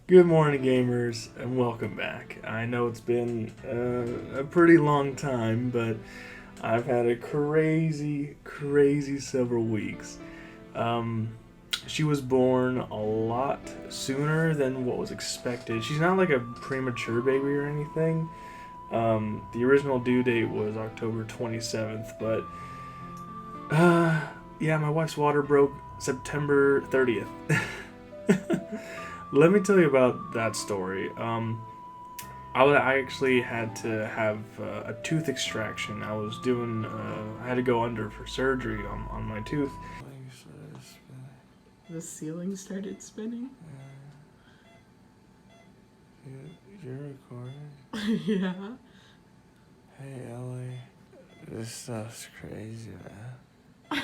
Good morning, gamers, and welcome back. I know it's been a pretty long time, but I've had a crazy several weeks. Um, she was born a lot sooner than what was expected. She's not like a premature baby or anything. The original due date was October 27th, but yeah, my wife's water broke September 30th. Let me tell you about that story. I actually had to have a tooth extraction. I had to go under for surgery on my tooth. The ceiling started spinning? You're recording? Yeah. Hey, Ellie. This stuff's crazy, man.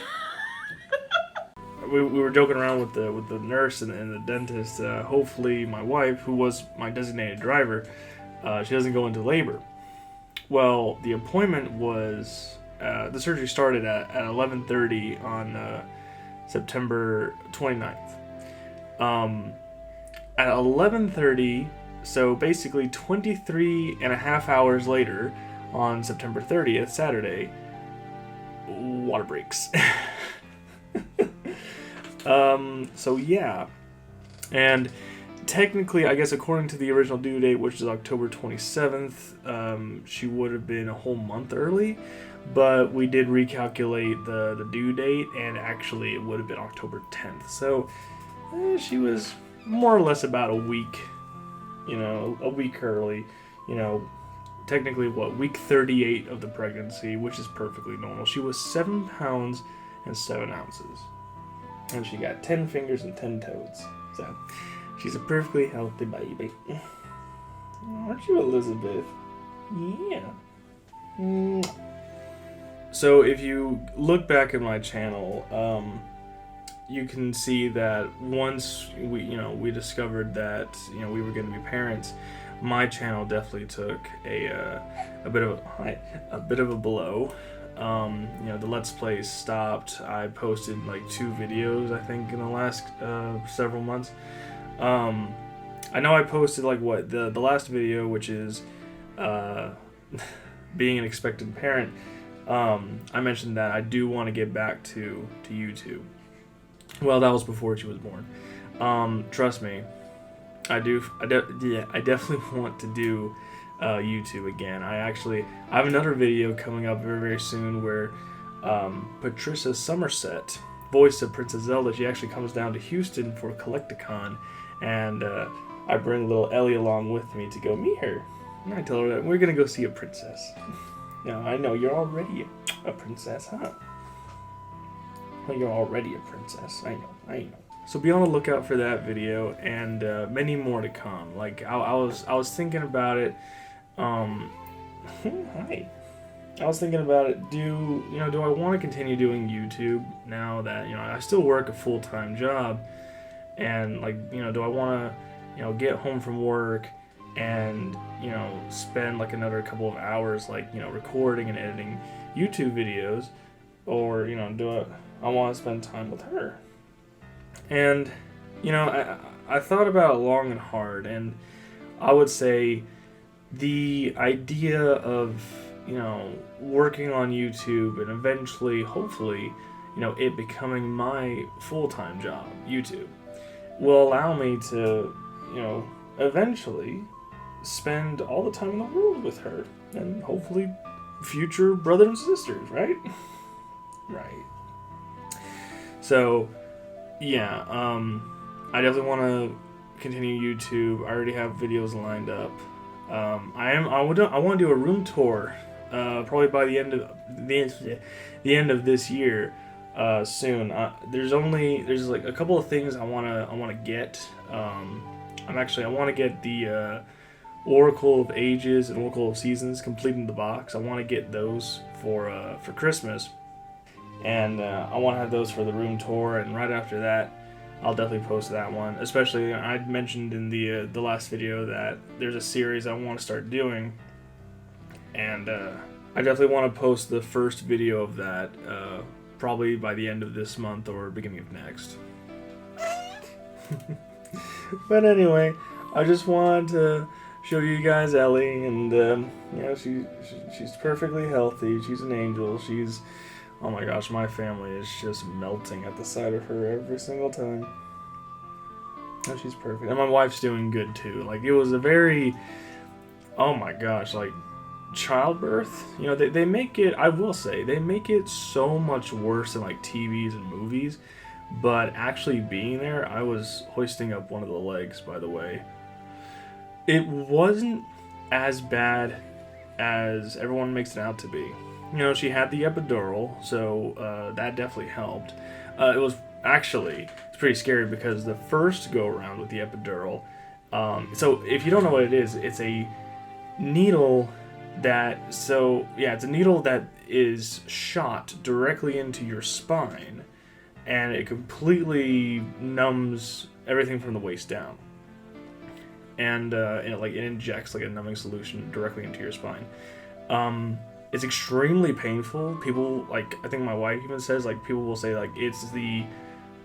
We were joking around with the nurse and the dentist. Hopefully, my wife, who was my designated driver, she doesn't go into labor. Well, the appointment was the surgery started at 11:30 on September 29th. At 11:30, so basically 23 and a half hours later, on September 30th, Saturday, water breaks. So yeah, and technically, I guess according to the original due date, which is October 27th, she would have been a whole month early, but we did recalculate the due date, and actually it would have been October 10th. So she was more or less about a week, a week early, technically week 38 of the pregnancy, which is perfectly normal. She was 7 pounds and 7 ounces. And she got 10 fingers and 10 toes. So, she's a perfectly healthy baby. Aren't you, Elizabeth? Yeah. So, if you look back at my channel, you can see that once we discovered that we were going to be parents, my channel definitely took a bit of a blow. The Let's Plays stopped. I posted like 2 videos, I think, in the last several months. I know I posted the last video, which is being an expectant parent. I mentioned that I do want to get back to YouTube. Well, that was before she was born. Trust me, I definitely want to do YouTube again. I have another video coming up very, very soon where Patricia Somerset, voice of Princess Zelda, she actually comes down to Houston for Collecticon, and I bring little Ellie along with me to go meet her. And I tell her that we're gonna go see a princess. Now, I know you're already a princess, huh? Well, you're already a princess. I know. So be on the lookout for that video and many more to come. Like I was thinking about it. Hi. I was thinking about it. Do I want to continue doing YouTube now that I still work a full-time job, and do I want to get home from work and spend like another couple of hours recording and editing YouTube videos, or do I want to spend time with her? And I thought about it long and hard, and I would say the idea of working on YouTube and eventually, hopefully, it becoming my full-time job, YouTube, will allow me to eventually spend all the time in the world with her, and hopefully future brothers and sisters, right? Right. So yeah, I definitely want to continue YouTube. I already have videos lined up. I want to do a room tour, probably by the end of this year, soon. There's like a couple of things I wanna get. I want to get the Oracle of Ages and Oracle of Seasons complete in the box. I want to get those for Christmas, and I want to have those for the room tour. And right after that, I'll definitely post that one. Especially, I mentioned in the last video that there's a series I want to start doing, and I definitely want to post the first video of that probably by the end of this month or beginning of next. But anyway, I just wanted to show you guys Ellie, and she's perfectly healthy. She's an angel. Oh my gosh, my family is just melting at the sight of her every single time. Oh, she's perfect, and my wife's doing good too. Like, it was a very, oh my gosh, like, childbirth. They make it. I will say they make it so much worse than like TVs and movies. But actually being there, I was hoisting up one of the legs, by the way. It wasn't as bad as everyone makes it out to be. She had the epidural, so that definitely helped. It's pretty scary because the first go around with the epidural, so if you don't know what it is, it's a needle it's a needle that is shot directly into your spine, and it completely numbs everything from the waist down. And it injects like a numbing solution directly into your spine. It's extremely painful. People, like, I think my wife even says, like, people will say, like, it's the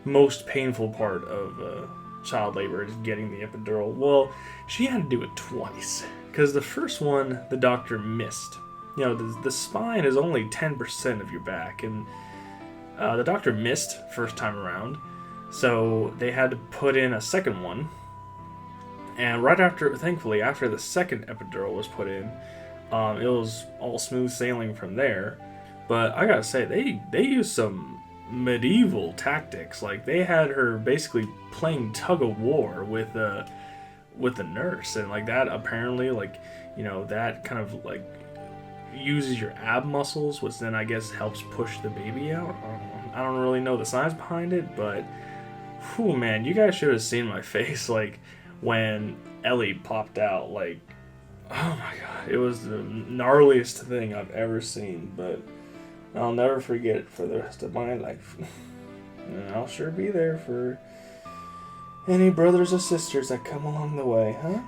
most painful part of child labor is getting the epidural. Well, she had to do it twice, because the first one the doctor missed. The spine is only 10% of your back, and the doctor missed first time around, so they had to put in a second one. And thankfully, after the second epidural was put in, it was all smooth sailing from there. But I gotta say, they used some medieval tactics. Like, they had her basically playing tug of war with the nurse, and like that apparently, like, that kind of like uses your ab muscles, which then I guess helps push the baby out. I don't really know the science behind it, but whew, man, you guys should have seen my face like when Ellie popped out. Like, oh my god, it was the gnarliest thing I've ever seen, but I'll never forget it for the rest of my life. And I'll sure be there for any brothers or sisters that come along the way, huh?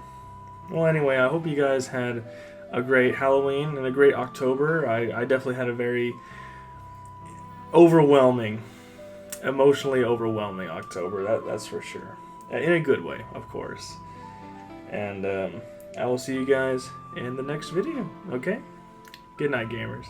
Well, anyway, I hope you guys had a great Halloween and a great October. I definitely had a very emotionally overwhelming October, that's for sure. In a good way, of course. And I will see you guys in the next video, okay? Good night, gamers.